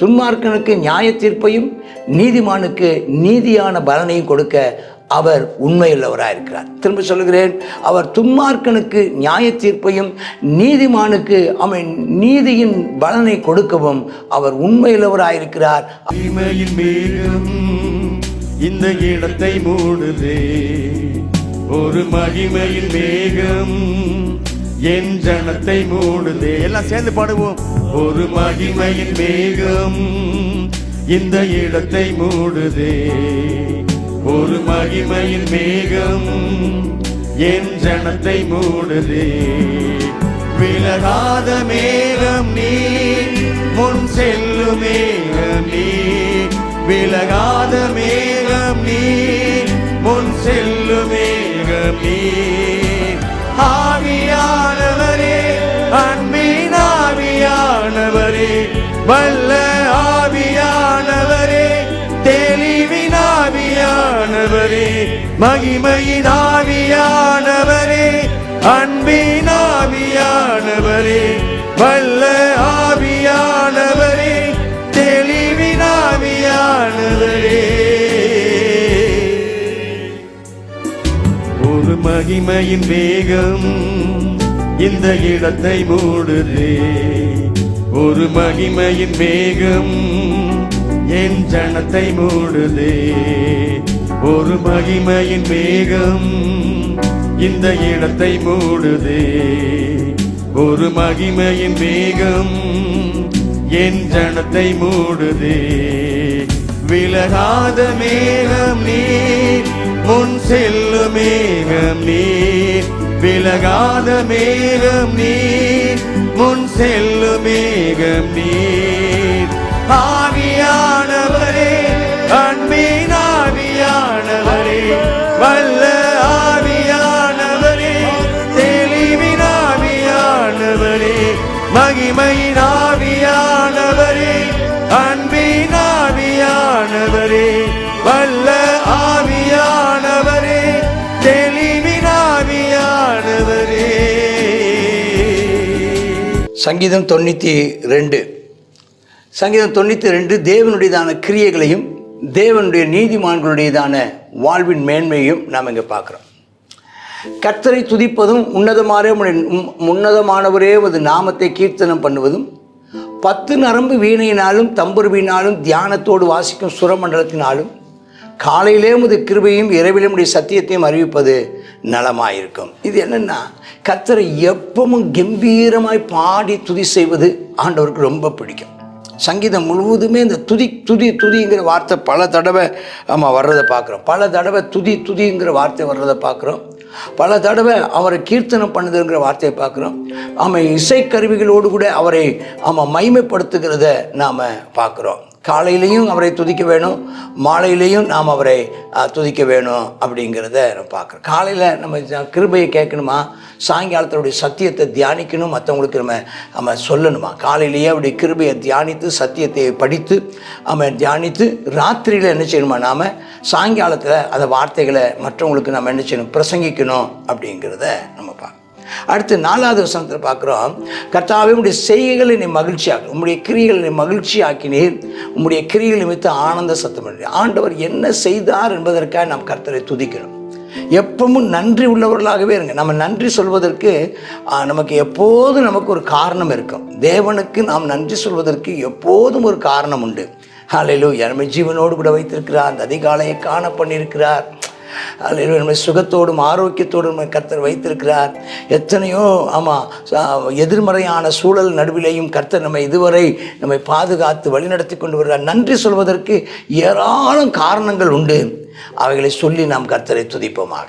துன்மார்க்கனுக்கு நியாய தீர்ப்பையும் நீதிமானுக்கு நீதியான பலனையும் கொடுக்க அவர் உண்மையுள்ளவராக இருக்கிறார். திரும்ப சொல்லுகிறேன், அவர் துன்மார்க்கனுக்கு நியாய தீர்ப்பையும் நீதிமானுக்கு அவன் நீதியின் பலனை கொடுக்கவும் அவர் உண்மையுள்ளவராக இருக்கிறார். மகிமையின் மேகம் இந்த இடத்தை மூடுதே, ஒரு மகிமையின் மேகம் என் ஜனத்தை மூடுதே. எல்லாம் சேர்ந்து பாடுவோம். ஒரு மகிமையின் மேகம் இந்த இடத்தை மூடுதே, ஒரு மகிமையின் மேகம் என் ஜனத்தை மூடுதே. விலகாத மேகம் நீ, முன் செல்லும் மேகம் நீ, விலகாத மேகம் நீ, முன் செல்லும் மேகம் நீ. ஆவியானவரே, அன்பின் ஆவியானவரே, வல்ல ஆவியானவரே, தெளிவின் ஆவியானவரே, மகிமையின் ஆவியானவரே, அன்பின் ஆவியானவரே, வல்ல ஆவியானவரே, தெளிவின் ஆவியானவரே. ஒரு மகிமையின் வேகம் இந்த இடத்தை மூடுதே, ஒரு மகிமையின் வேகம் என் ஜனத்தை மூடுதே. ஒரு மகிமையின் வேகம் இந்த இடத்தை மூடுதே, ஒரு மகிமையின் வேகம் என் ஜனத்தை மூடுதே. விலகாத மேகம் நீர், முன் செல்லும் மேகம் நீர், விலகாத மேகம் நீர், முன் செல்லும் மேகம் நீர். ஆவியானவரே, அன்பின் ஆவியானவரே, வல்ல ஆவியானவரே, தெளிவின் ஆவியானவரே, மகிமையின் ஆவியானவரே, அன்பின் ஆவியானவரே, வல்ல ஆவியானவரே, தெளிவின் ஆவியானவரே. சங்கீதம் 92. சங்கீதம் 92 தேவனுடையதான கிரியைகளையும் தேவனுடைய நீதிமான்களுடையதான வாழ்வின் மேன்மையும் நாம் இங்கே பார்க்குறோம். கர்த்தரை துதிப்பதும் உன்னதமானவரே ஒரு நாமத்தை கீர்த்தனம் பண்ணுவதும் 10 நரம்பு வீணையினாலும் தம்புருவினாலும் தியானத்தோடு வாசிக்கும் சுரமண்டலத்தினாலும் காலையிலே உமது கிருபையும் இரவிலே உம்முடைய சத்தியத்தையும் அறிவிப்பது நலமாயிருக்கும். இது என்னென்னா, கர்த்தரை எப்பவும் கம்பீரமாய் பாடி துதி செய்வது ஆண்டவருக்கு ரொம்ப பிடிக்கும். சங்கீதம் முழுவதுமே இந்த துதிங்கிற வார்த்தை பல தடவை வர்றதை பார்க்குறோம். பல தடவை துதிங்கிற வார்த்தை வர்றதை பார்க்குறோம். பல தடவை அவரை கீர்த்தனம் பண்ணுதுங்கிற வார்த்தையை பார்க்குறோம். இசைக்கருவிகளோடு கூட அவரை மைமைப்படுத்துகிறத நாம் பார்க்குறோம். காலையிலையும் அவரை துதிக்க வேணும், மாலையிலையும் நாம் அவரை துதிக்க வேணும் அப்படிங்கிறத நம்ம பார்க்குறோம். காலையில் நம்ம கிருபையை கேட்கணுமா, சாயங்காலத்தோடைய சத்தியத்தை தியானிக்கணும், மற்றவங்களுக்கு நம்ம சொல்லணுமா. காலையிலேயே அவருடைய கிருபையை தியானித்து சத்தியத்தை படித்து தியானித்து ராத்திரியில் என்ன செய்யணுமா, நாம் சாயங்காலத்தில் அந்த வார்த்தைகளை மற்றவங்களுக்கு நம்ம என்ன செய்யணும், பிரசங்கிக்கணும் அப்படிங்கிறத நம்ம பார்க்கணும். அடுத்து 4வது வசனத்தில் பார்க்குறோம், கர்த்தாவே உம்முடைய செய்கைகளை நீ மகிழ்ச்சியாக்கு, உம்முடைய கிரியைகளை நீ மகிழ்ச்சியாக்கினீர், உம்முடைய கிரியைகள் நிமித்த ஆனந்த சத்தம் பண்ணீர். ஆண்டவர் என்ன செய்தார் என்பதற்காக நாம் கர்த்தரை துதிக்கணும். எப்பவும் நன்றி உள்ளவர்களாகவே இருங்க. நம்ம நன்றி சொல்வதற்கு நமக்கு எப்போதும் நமக்கு ஒரு காரணம் இருக்கும். தேவனுக்கு நாம் நன்றி சொல்வதற்கு எப்போதும் ஒரு காரணம் உண்டு. ஹல்லேலூயா. நம்மை ஜீவனோடு கூட வைத்திருக்கிறார், அந்த அதிகாலையை காண பண்ணியிருக்கிறார். அல்லேலூயா. நம்மை சுகத்தோடும் ஆரோக்கியத்தோடும் நம்மை கர்த்தர் வைத்திருக்கிறார். எத்தனையோ எதிர்மறையான சூழல் நடுவிலேயும் கர்த்தர் நம்மை இதுவரை நம்மை பாதுகாத்து வழிநடத்தி கொண்டு வருகிறார். நன்றி சொல்வதற்கு ஏராளம் காரணங்கள் உண்டு. அவைகளை சொல்லி நாம் கர்த்தரை துதிப்போமாக.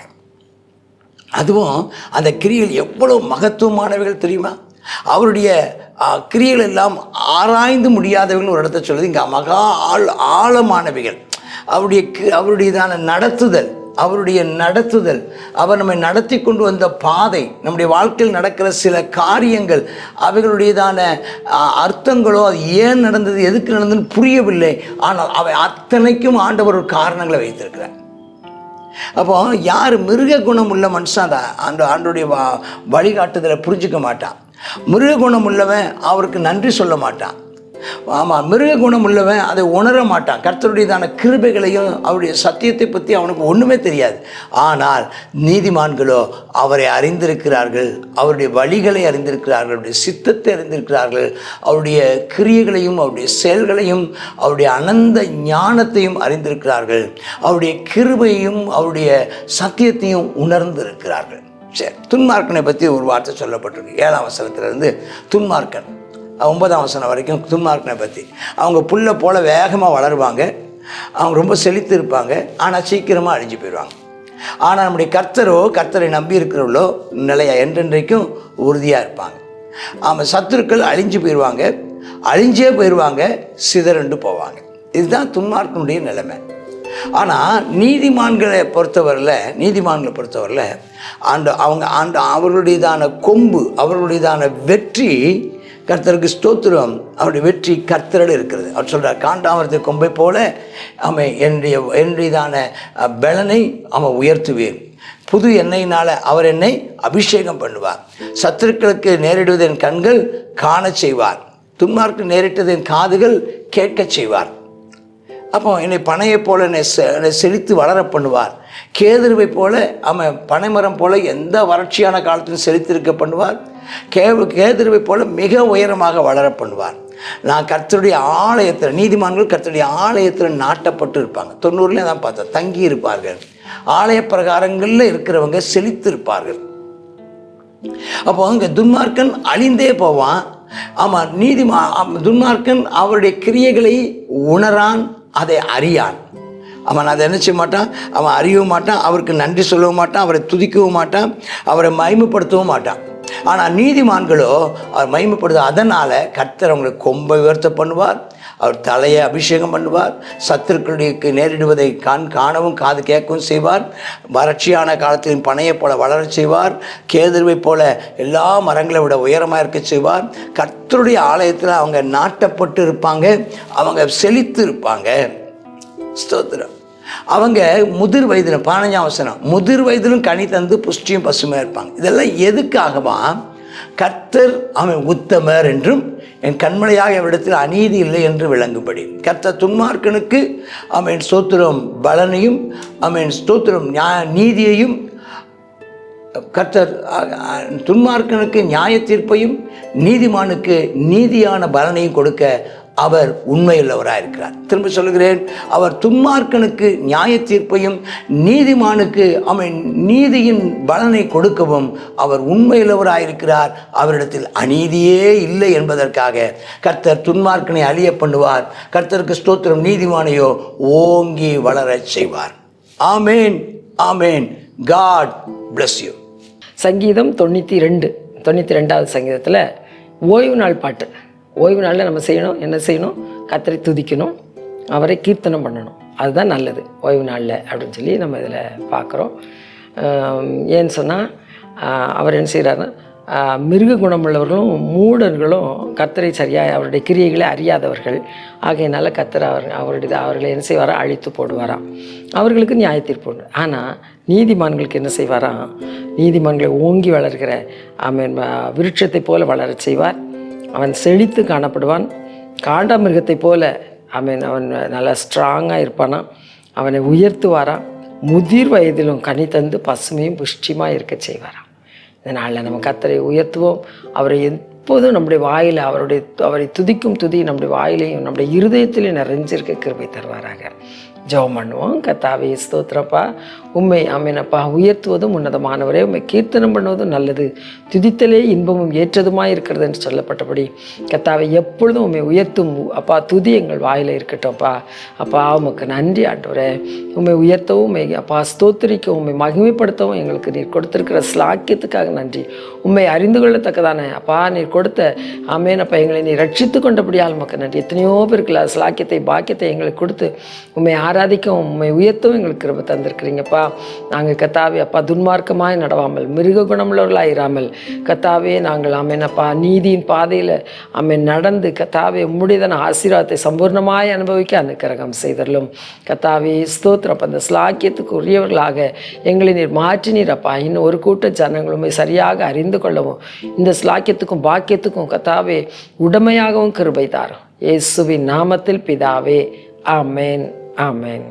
அதுவும் அந்த கிரியைகள் எவ்வளவு மகத்துவமானவைகள் தெரியுமா? அவருடைய கிரியைகள் எல்லாம் ஆராய்ந்து முடியாதவைகள் ஒரு இடத்த சொல்லுது. இங்கே மகா ஆழமானவைகள். அவருடையதான நடத்துதல், அவர் நம்மை நடத்தி கொண்டு வந்த பாதை, நம்முடைய வாழ்க்கையில் நடக்கிற சில காரியங்கள், அவைகளுடையதான அர்த்தங்களோ, அது ஏன் நடந்தது, எதுக்கு நடந்ததுன்னு புரியவில்லை. ஆனால் அவை அத்தனைக்கும் ஆண்டவர் ஒரு காரணங்களை வைத்திருக்கிறார். அப்போ யார் மிருக குணம் உள்ள மனுஷன் அந்த ஆண்டோடைய வழிகாட்டுதலை புரிஞ்சிக்க மாட்டான். மிருக குணம் உள்ளவன் அவருக்கு நன்றி சொல்ல மாட்டான். ஆமாம், மிருக குணம் உள்ளவன் அதை உணர மாட்டான். கர்த்தருடையதான கிருபைகளையும் அவருடைய சத்தியத்தை பற்றி அவனுக்கு ஒன்றுமே தெரியாது. ஆனால் நீதிமான்களோ அவரை அறிந்திருக்கிறார்கள், அவருடைய வழிகளை அறிந்திருக்கிறார்கள், அவருடைய சித்தத்தை அறிந்திருக்கிறார்கள், அவருடைய கிரியைகளையும் அவருடைய செயல்களையும் அவருடைய அனந்த ஞானத்தையும் அறிந்திருக்கிறார்கள், அவருடைய கிருபையும் அவருடைய சத்தியத்தையும் உணர்ந்திருக்கிறார்கள். சரி, துன்மார்க்கனை பற்றி ஒரு வார்த்தை சொல்லப்பட்டிருக்கு. 7ஆம் வசனத்திலிருந்து துன்மார்க்கன் 9ஆம் வசனம் வரைக்கும் துன்மார்க்கனை பற்றி. அவங்க புல்லை போல் வேகமாக வளருவாங்க, அவங்க ரொம்ப செழித்து இருப்பாங்க, ஆனால் சீக்கிரமாக அழிஞ்சு போயிடுவாங்க. ஆனால் நம்முடைய கர்த்தரை நம்பி இருக்கிறவர்களோ நிலையா என்றென்றைக்கும் உறுதியாக இருப்பாங்க. ஆமாம், சத்துருக்கள் அழிஞ்சு போயிடுவாங்க, அழிஞ்சே போயிடுவாங்க, சிதறண்டு போவாங்க. இதுதான் துன்மார்க்கனுடைய நிலைமை. ஆனால் நீதிமான்களை பொறுத்தவரையில் அவர்களுடையதான கொம்பு, அவர்களுடையதான வெற்றி கர்த்தருக்கு ஸ்தோத்திரம், அவருடைய வெற்றி கர்த்தரோடு இருக்கிறது. அவர் சொல்கிறார், காண்டாமிருகத்தை கொம்பை போல அவன் என்னுடையதான பலனை அவன் உயர்த்துவேன், புது எண்ணெயினால் அவர் என்னை அபிஷேகம் பண்ணுவார், சத்துருக்களுக்கு நேரிடுவது என் கண்கள் காண செய்வார், துன்மார்க்கு நேரிட்டது என் காதுகள் கேட்க செய்வார். அப்போ என்னை பனையை போல என்னை செழித்து வளர பண்ணுவார், கேதுருவை போல அவன் பனைமரம் போல எந்த வறட்சியான காலத்திலும் செழித்திருக்க பண்ணுவார், கேதுருவை போல மிக உயரமாக வளர பண்ணுவார். நான் கர்த்தருடைய ஆலயத்தில், நீதிமான்கள் கர்த்தருடைய ஆலயத்தில் நாட்டப்பட்டு இருப்பாங்க. 90 தான் பார்த்தேன், தங்கி இருப்பார்கள். ஆலய பிரகாரங்களில் இருக்கிறவங்க செழித்து இருப்பார்கள். அப்போ அங்கே துன்மார்க்கன் அழிந்தே போவான். ஆமாம், துன்மார்க்கன் அவருடைய கிரியைகளை உணரான், அதை அறியான். அவன் அதை என்ன செய்ய மாட்டான், அவன் அறியவும் மாட்டான், அவருக்கு நன்றி சொல்லவும் மாட்டான், அவரை துதிக்கவும் மாட்டான், அவரை மகிமைப்படுத்தவும் மாட்டான். ஆனால் நீதிமான்களோ அவர் மகிமைப்படுத்த, அதனால் கர்த்தர் அவங்களுக்கு கொம்பை உயர்த்த பண்ணுவார், அவர் தலையை அபிஷேகம் பண்ணுவார், சத்துருக்களுக்கு நேரிடுவதை காணவும் காது கேட்கவும் செய்வார், வறட்சியான காலத்தின் பனையை போல வளர செய்வார், கேதுருவை போல எல்லா மரங்களை விட உயரமாக இருக்க செய்வார். கர்த்தருடைய ஆலயத்தில் அவங்க நாட்டப்பட்டு இருப்பாங்க, அவங்க செழித்து இருப்பாங்க. ஸ்தோத்திரம். அவங்க முதிர் வயதிலும் 15ஆம் வசனம், முதிர் வயதிலும் கனி தந்து புஷ்டியும் பசுமையாக இருப்பாங்க. இதெல்லாம் எதுக்காகவா? கர்த்தர் அவன் உத்தமர் என்றும் என் கண்மலையாக அவரிடத்தில் அநீதி இல்லை என்று விளங்கும்படி. கர்த்தர் துன்மார்க்கனுக்கு அவன் ஸ்தோத்திரம் பலனையும், அவன் ஸ்தோத்திரம் நீதியையும், கர்த்தர் துன்மார்க்கனுக்கு நியாய தீர்ப்பையும் நீதிமானுக்கு நீதியான பலனையும் கொடுக்க அவர் உண்மையுள்ளவராக இருக்கிறார். திரும்ப சொல்லுகிறேன், அவர் துன்மார்க்கனுக்கு நியாய தீர்ப்பையும் நீதிமானுக்கு அவன் நீதியின் பலனை கொடுக்கவும் அவர் உண்மையுள்ளவராக இருக்கிறார். அவரிடத்தில் அநீதியே இல்லை என்பதற்காக கர்த்தர் துன்மார்க்கனை அழிய பண்ணுவார், கர்த்தருக்கு ஸ்தோத்திரம் நீதிமானையோ ஓங்கி வளரச் செய்வார். ஆமேன், ஆமேன். God bless you. சங்கீதம் 92வது சங்கீதத்தில் ஓய்வு நாள் பாட்டு. ஓய்வு நாளில் நம்ம என்ன செய்யணும்? கர்த்தரை துதிக்கணும், அவரை கீர்த்தனம் பண்ணணும். அதுதான் நல்லது ஓய்வு நாளில் அப்படின்னு சொல்லி நம்ம இதில் பார்க்குறோம். ஏன்னு சொன்னால் அவர் என்ன செய்கிறாருன்னா, மிருக குணமுள்ளவர்களும் மூடர்களும் கர்த்தரை சரியாக அவருடைய கிரியைகளை அறியாதவர்கள் ஆகையினால கர்த்தர் அவர்களை என்ன செய்வாரா? அழித்து போடுவாராம். அவர்களுக்கு நியாய தீர்ப்பு உண்டு. ஆனால் நீதிமான்களுக்கு என்ன செய்வாராம்? நீதிமான்களை ஓங்கி வளர்கிற அவன் விருட்சத்தை போல வளரச் செய்வார். அவன் செழித்து காணப்படுவான், காண்டாமிருகத்தை போல அவன் நல்லா ஸ்ட்ராங்காக இருப்பானா. அவனை உயர்த்துவாராம், முதிர் வயதிலும் கனி தந்து பசுமையும் புஷ்டியுமாக இருக்க செய்வாராம். இதனால் நம்ம கர்த்தரை உயர்த்துவோம். அவரை எப்போதும் நம்முடைய வாயில் அவரை துதிக்கும் துதி நம்முடைய வாயிலையும் நம்முடைய இருதயத்திலையும் நிறைஞ்சிருக்க கிருபை தருவாராக. ஜெபம் பண்ணுவோம். கர்த்தாவே ஸ்தோத்திரப்பா, உம்மை ஆமெனப்பா உயர்த்துவதும் உன்னதமானவரே, உம்மை கீர்த்தனம் பண்ணுவதும் நல்லது, துதித்தலே இன்பமும் ஏற்றதுமாய் இருக்கிறது என்று சொல்லப்பட்டபடி கர்த்தாவை எப்பொழுதும் உம்மை உயர்த்தும் அப்பா துதி எங்கள் வாயில் இருக்கட்டும்ப்பா. அப்பா உமக்கு நன்றி ஆண்டவரே. உம்மை உயர்த்தவும், உம்மை அப்பா ஸ்தோத்திரிக்கவும், உம்மை மகிமைப்படுத்தவும் எங்களுக்கு நீர் கொடுத்திருக்கிற ஸ்லாக்கியத்துக்காக நன்றி. உம்மை அறிந்து கொள்ளத்தக்கதானே அப்பா நீர் கொடுத்த ஆமேனப்பா எங்களை நீர் ரட்சித்து கொண்டபடியால் உமக்கு நன்றி. எத்தனையோ பேருக்கு ஸ்லாக்கியத்தை பாக்கியத்தை எங்களுக்கு கொடுத்து உம்மை ஆராதிக்கவும் உம்மை உயர்த்தவும் எங்களுக்கு கிருபை தந்திருக்கிறீங்கப்பா. நாங்கள் கத்தாவே அப்பா துன்மார்க்கமாய் நடவாமல் மிருக குணமுள்ளவர்களாக இராமல் கத்தாவே நாங்கள் ஆமெனப்பா நீதியின் பாதையில் நடந்து கத்தாவே உம்முடையதான ஆசீர்வாதத்தை சம்பூர்ணமாய் அனுபவிக்க அனுக்கிரகம் செய்தரலும் கத்தாவே. ஸ்தோத்திரம். அந்த ஸ்லாக்கியத்துக்கு உரியவர்களாக எங்களை நீர் மாற்றினீரப்பா. இன்னும் ஒரு கூட்ட ஜனங்களுமே சரியாக அறிந்து கொள்ளவும் இந்த ஸ்லாக்கியத்துக்கும் பாக்கியத்துக்கும் கத்தாவே உடமையாகவும் கிருபை தாரும். இயேசுவின் நாமத்தில் பிதாவே. ஆமென். ஆமென்.